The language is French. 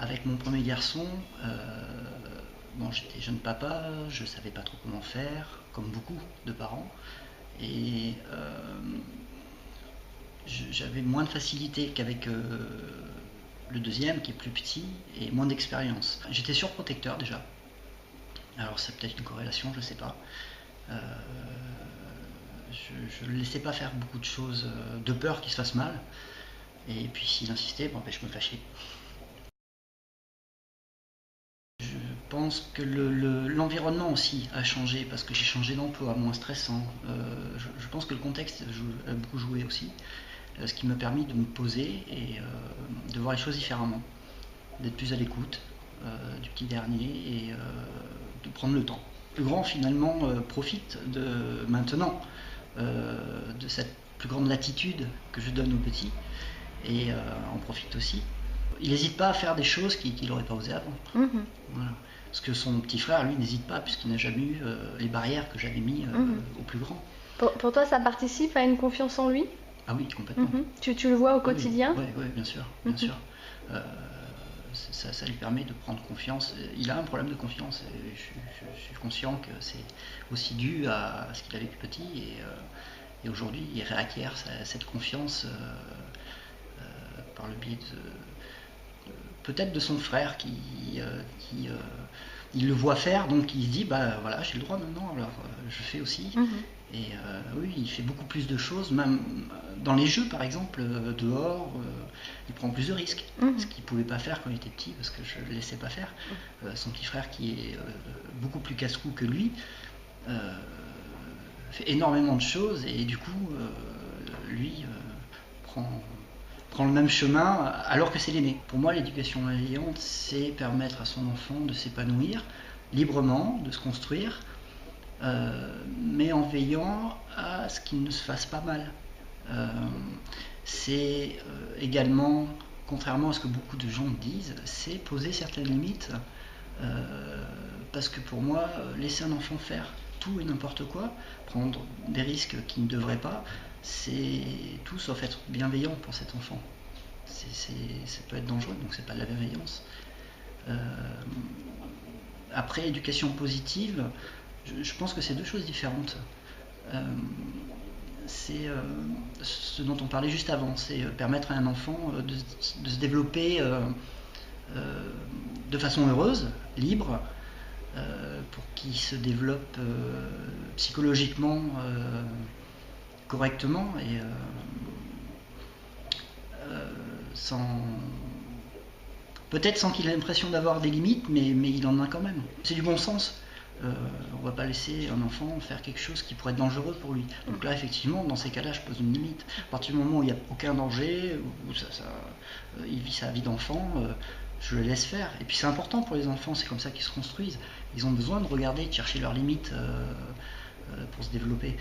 Avec mon premier garçon, bon, j'étais jeune papa, je ne savais pas trop comment faire, comme beaucoup de parents. Et j'avais moins de facilité qu'avec le deuxième, qui est plus petit, et moins d'expérience. J'étais surprotecteur déjà. Alors c'est peut-être une corrélation, je ne sais pas. Je ne le laissais pas faire beaucoup de choses de peur qu'il se fasse mal. Et puis s'il insistait, bon, ben, je me fâchais. Je pense que l'environnement aussi a changé parce que j'ai changé d'emploi, moins stressant. Je pense que le contexte a beaucoup joué aussi, ce qui m'a permis de me poser et de voir les choses différemment, d'être plus à l'écoute du petit dernier et de prendre le temps. Le plus grand finalement profite de maintenant de cette plus grande latitude que je donne au petit et en profite aussi. Il n'hésite pas à faire des choses qu'il n'aurait pas osé avant. Voilà. Parce que son petit frère, lui, n'hésite pas, puisqu'il n'a jamais eu les barrières que j'avais mis au plus grand. Pour toi, ça participe à une confiance en lui? Ah oui, complètement. Tu le vois au quotidien? Oui, bien sûr. Ça lui permet de prendre confiance. Il a un problème de confiance. Et je suis conscient que c'est aussi dû à ce qu'il a vécu petit. Et aujourd'hui, il réacquiert cette confiance par le biais peut-être de son frère qui il le voit faire, donc il se dit bah voilà, j'ai le droit maintenant, alors je fais aussi. Et oui, il fait beaucoup plus de choses, même dans les jeux par exemple, dehors, il prend plus de risques, ce qu'il ne pouvait pas faire quand il était petit parce que je ne le laissais pas faire. Son petit frère qui est beaucoup plus casse-cou que lui fait énormément de choses et du coup lui prend le même chemin alors que c'est l'aîné. Pour moi, l'éducation bienveillante, c'est permettre à son enfant de s'épanouir librement, de se construire, mais en veillant à ce qu'il ne se fasse pas mal. C'est également, contrairement à ce que beaucoup de gens disent, c'est poser certaines limites, parce que pour moi, laisser un enfant faire tout et n'importe quoi, prendre des risques qu'il ne devrait pas, c'est tout sauf être bienveillant pour cet enfant. Ça peut être dangereux, donc c'est pas de la bienveillance. Après, éducation positive, je pense que c'est deux choses différentes. C'est ce dont on parlait juste avant, c'est permettre à un enfant de se développer de façon heureuse, libre, pour qu'il se développe psychologiquement correctement et peut-être sans qu'il ait l'impression d'avoir des limites, mais il en a quand même. C'est du bon sens. On ne va pas laisser un enfant faire quelque chose qui pourrait être dangereux pour lui. Donc là, effectivement, dans ces cas-là, je pose une limite. À partir du moment où il n'y a aucun danger, où il vit sa vie d'enfant, je le laisse faire. Et puis c'est important pour les enfants, c'est comme ça qu'ils se construisent. Ils ont besoin de regarder, de chercher leurs limites pour se développer.